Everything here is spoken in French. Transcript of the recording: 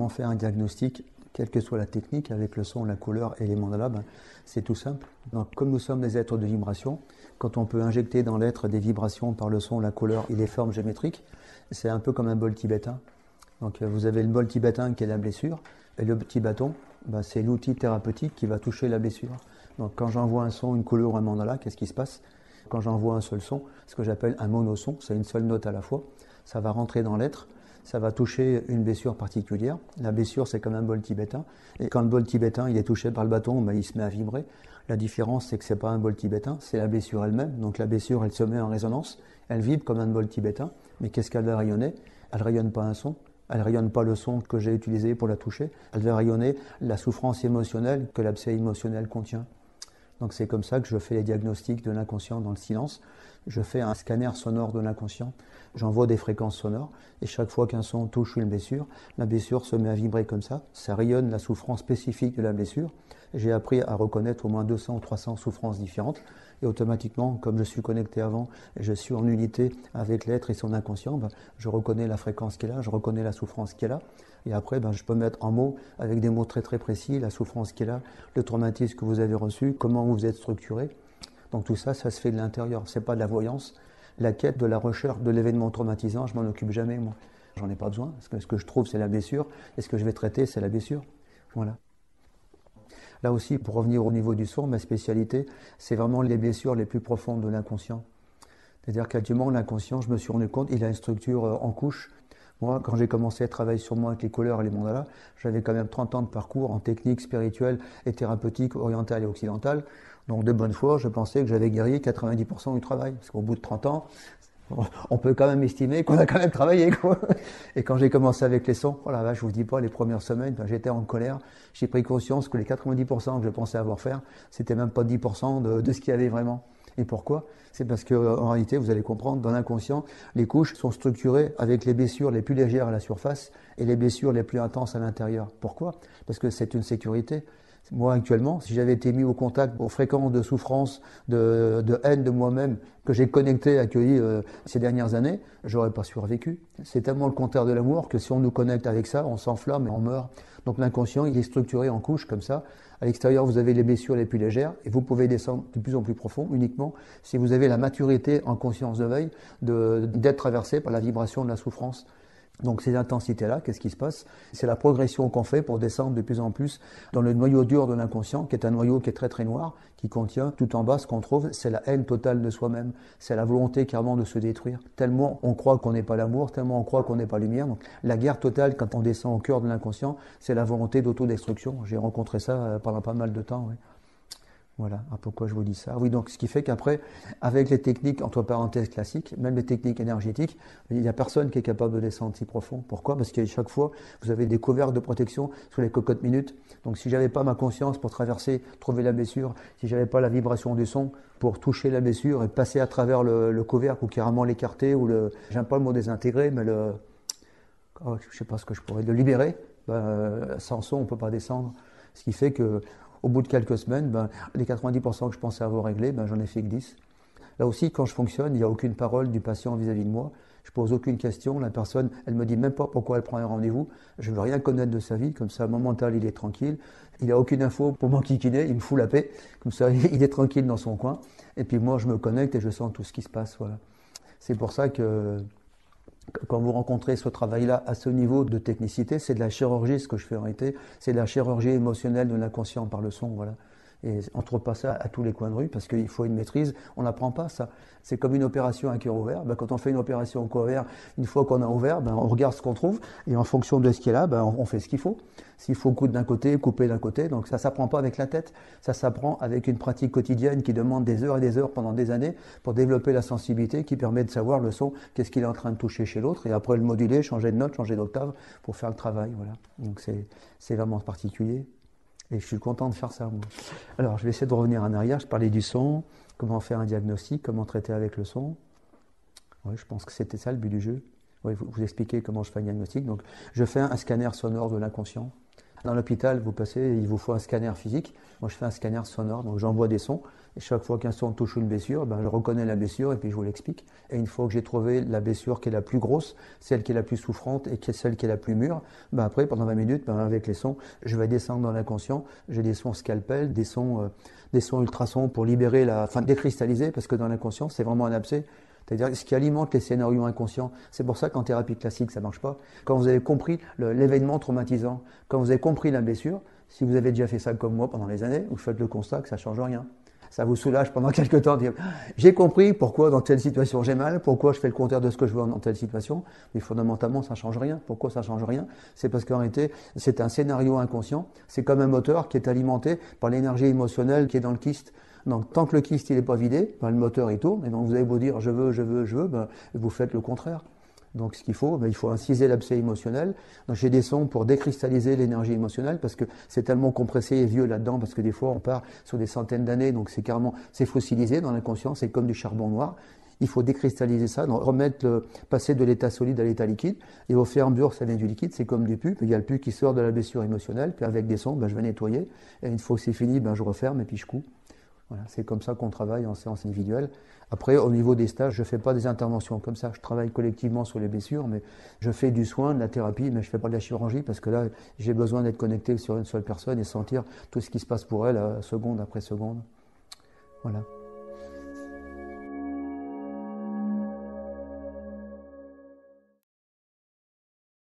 comment faire un diagnostic, quelle que soit la technique, avec le son, la couleur et les mandalas, c'est tout simple. Donc, comme nous sommes des êtres de vibration, quand on peut injecter dans l'être des vibrations par le son, la couleur et les formes géométriques, c'est un peu comme un bol tibétain. Donc vous avez le bol tibétain qui est la blessure, et le petit bâton, c'est l'outil thérapeutique qui va toucher la blessure. Donc quand j'envoie un son, une couleur ou un mandala, qu'est-ce qui se passe? Quand j'envoie un seul son, ce que j'appelle un monoson, c'est une seule note à la fois, ça va rentrer dans l'être, ça va toucher une blessure particulière. La blessure, c'est comme un bol tibétain. Et quand le bol tibétain il est touché par le bâton, il se met à vibrer. La différence, c'est que ce n'est pas un bol tibétain, c'est la blessure elle-même. Donc la blessure, elle se met en résonance, elle vibre comme un bol tibétain. Mais qu'est-ce qu'elle va rayonner? Elle ne rayonne pas un son, elle ne rayonne pas le son que j'ai utilisé pour la toucher. Elle va rayonner la souffrance émotionnelle que l'abcès émotionnel contient. Donc c'est comme ça que je fais les diagnostics de l'inconscient dans le silence. Je fais un scanner sonore de l'inconscient, j'envoie des fréquences sonores, et chaque fois qu'un son touche une blessure, la blessure se met à vibrer comme ça rayonne la souffrance spécifique de la blessure. J'ai appris à reconnaître au moins 200 ou 300 souffrances différentes, et automatiquement, comme je suis connecté avant, et je suis en unité avec l'être et son inconscient, je reconnais la fréquence qui est là, je reconnais la souffrance qui est là, et après je peux mettre en mots, avec des mots très très précis, la souffrance qui est là, le traumatisme que vous avez reçu, comment vous êtes structuré. Donc tout ça, ça se fait de l'intérieur, c'est pas de la voyance. La quête de la recherche de l'événement traumatisant, je m'en occupe jamais, moi. J'en ai pas besoin, parce que ce que je trouve, c'est la blessure, et ce que je vais traiter, c'est la blessure. Voilà. Là aussi, pour revenir au niveau du son, ma spécialité, c'est vraiment les blessures les plus profondes de l'inconscient. C'est-à-dire qu'actuellement, l'inconscient, je me suis rendu compte, il a une structure en couches. Moi, quand j'ai commencé à travailler sur moi avec les couleurs et les mandalas, j'avais quand même 30 ans de parcours en technique spirituelle et thérapeutique orientale et occidentale. Donc de bonne foi, je pensais que j'avais guéri 90% du travail. Parce qu'au bout de 30 ans, on peut quand même estimer qu'on a quand même travaillé, quoi. Et quand j'ai commencé avec les sons, oh la vache, je vous dis pas, les premières semaines, j'étais en colère. J'ai pris conscience que les 90% que je pensais avoir fait, c'était même pas 10% de ce qu'il y avait vraiment. Et pourquoi? C'est parce qu'en réalité, vous allez comprendre, dans l'inconscient, les couches sont structurées avec les blessures les plus légères à la surface et les blessures les plus intenses à l'intérieur. Pourquoi? Parce que c'est une sécurité. Moi, actuellement, si j'avais été mis au contact aux fréquences de souffrance, de haine de moi-même que j'ai connecté, accueilli ces dernières années, j'aurais pas survécu. C'est tellement le contraire de l'amour que si on nous connecte avec ça, on s'enflamme et on meurt. Donc l'inconscient, il est structuré en couches comme ça. À l'extérieur, vous avez les blessures les plus légères et vous pouvez descendre de plus en plus profond uniquement si vous avez la maturité en conscience de veille d'être traversé par la vibration de la souffrance. Donc ces intensités-là, qu'est-ce qui se passe? C'est la progression qu'on fait pour descendre de plus en plus dans le noyau dur de l'inconscient, qui est un noyau qui est très très noir, qui contient tout en bas ce qu'on trouve, c'est la haine totale de soi-même, c'est la volonté carrément de se détruire. Tellement on croit qu'on n'est pas l'amour, tellement on croit qu'on n'est pas lumière. Donc la guerre totale, quand on descend au cœur de l'inconscient, c'est la volonté d'autodestruction. J'ai rencontré ça pendant pas mal de temps, oui. Voilà, pourquoi je vous dis ça. Oui, donc ce qui fait qu'après, avec les techniques, entre parenthèses classiques, même les techniques énergétiques, il n'y a personne qui est capable de descendre si profond. Pourquoi? Parce qu'à chaque fois, vous avez des couvercles de protection sur les cocottes minutes. Donc si j'avais pas ma conscience pour traverser, trouver la blessure, si j'avais pas la vibration du son pour toucher la blessure et passer à travers le couvercle ou carrément l'écarter ou j'aime pas le mot désintégrer, mais je sais pas ce que je pourrais, de libérer, sans son on peut pas descendre. Ce qui fait que au bout de quelques semaines, les 90% que je pensais avoir réglés, j'en ai fait que 10. Là aussi, quand je fonctionne, il n'y a aucune parole du patient vis-à-vis de moi. Je pose aucune question. La personne, elle me dit même pas pourquoi elle prend un rendez-vous. Je ne veux rien connaître de sa vie. Comme ça, mon mental, il est tranquille. Il n'a aucune info pour m'enquiquiner. Il me fout la paix. Comme ça, il est tranquille dans son coin. Et puis moi, je me connecte et je sens tout ce qui se passe. Voilà. C'est pour ça que quand vous rencontrez ce travail-là à ce niveau de technicité, c'est de la chirurgie, ce que je fais en réalité, c'est de la chirurgie émotionnelle de l'inconscient par le son, voilà. Et on ne trouve pas ça à tous les coins de rue parce qu'il faut une maîtrise, on n'apprend pas ça. C'est comme une opération à cœur ouvert. Quand on fait une opération à cœur ouvert, une fois qu'on a ouvert, on regarde ce qu'on trouve et en fonction de ce qui est là, on fait ce qu'il faut. S'il faut coudre d'un côté, couper d'un côté, donc ça ne s'apprend pas avec la tête, ça s'apprend avec une pratique quotidienne qui demande des heures et des heures pendant des années pour développer la sensibilité qui permet de savoir le son, qu'est-ce qu'il est en train de toucher chez l'autre et après le moduler, changer de note, changer d'octave pour faire le travail. Voilà. Donc c'est vraiment particulier. Et je suis content de faire ça, moi. Alors, je vais essayer de revenir en arrière. Je parlais du son, comment faire un diagnostic, comment traiter avec le son. Oui, je pense que c'était ça le but du jeu. Oui, vous expliquer comment je fais un diagnostic. Donc, je fais un scanner sonore de l'inconscient. Dans l'hôpital, vous passez, il vous faut un scanner physique. Moi, je fais un scanner sonore, donc j'envoie des sons. Et chaque fois qu'un son touche une blessure, je reconnais la blessure et puis je vous l'explique. Et une fois que j'ai trouvé la blessure qui est la plus grosse, celle qui est la plus souffrante et celle qui est la plus mûre, après, pendant 20 minutes, avec les sons, je vais descendre dans l'inconscient. J'ai des sons scalpel, des sons ultrasons pour libérer décristalliser, parce que dans l'inconscient, c'est vraiment un abcès. C'est-à-dire ce qui alimente les scénarios inconscients. C'est pour ça qu'en thérapie classique, ça ne marche pas. Quand vous avez compris l'événement traumatisant, quand vous avez compris la blessure, si vous avez déjà fait ça comme moi pendant les années, vous faites le constat que ça ne change rien. Ça vous soulage pendant quelques temps de dire « j'ai compris pourquoi dans telle situation j'ai mal, pourquoi je fais le contraire de ce que je veux dans telle situation, mais fondamentalement ça ne change rien. Pourquoi ça ne change rien? C'est parce qu'en réalité c'est un scénario inconscient, c'est comme un moteur qui est alimenté par l'énergie émotionnelle qui est dans le kyste. Donc tant que le kyste il n'est pas vidé, le moteur il tourne, et donc vous avez beau dire je veux, vous faites le contraire. Donc ce qu'il faut, il faut inciser l'abcès émotionnel. Donc j'ai des sons pour décristalliser l'énergie émotionnelle parce que c'est tellement compressé et vieux là-dedans, parce que des fois on part sur des centaines d'années, donc c'est fossilisé dans l'inconscient, c'est comme du charbon noir. Il faut décristalliser ça, donc passer de l'état solide à l'état liquide. Et au fur et à mesure, ça vient du liquide, c'est comme du pu. Il y a le pu qui sort de la blessure émotionnelle, puis avec des sons, je vais nettoyer. Et une fois que c'est fini, je referme et puis je couds. Voilà, c'est comme ça qu'on travaille en séance individuelle. Après, au niveau des stages, je ne fais pas des interventions comme ça. Je travaille collectivement sur les blessures, mais je fais du soin, de la thérapie, mais je ne fais pas de la chirurgie parce que là, j'ai besoin d'être connecté sur une seule personne et sentir tout ce qui se passe pour elle, seconde après seconde. Voilà.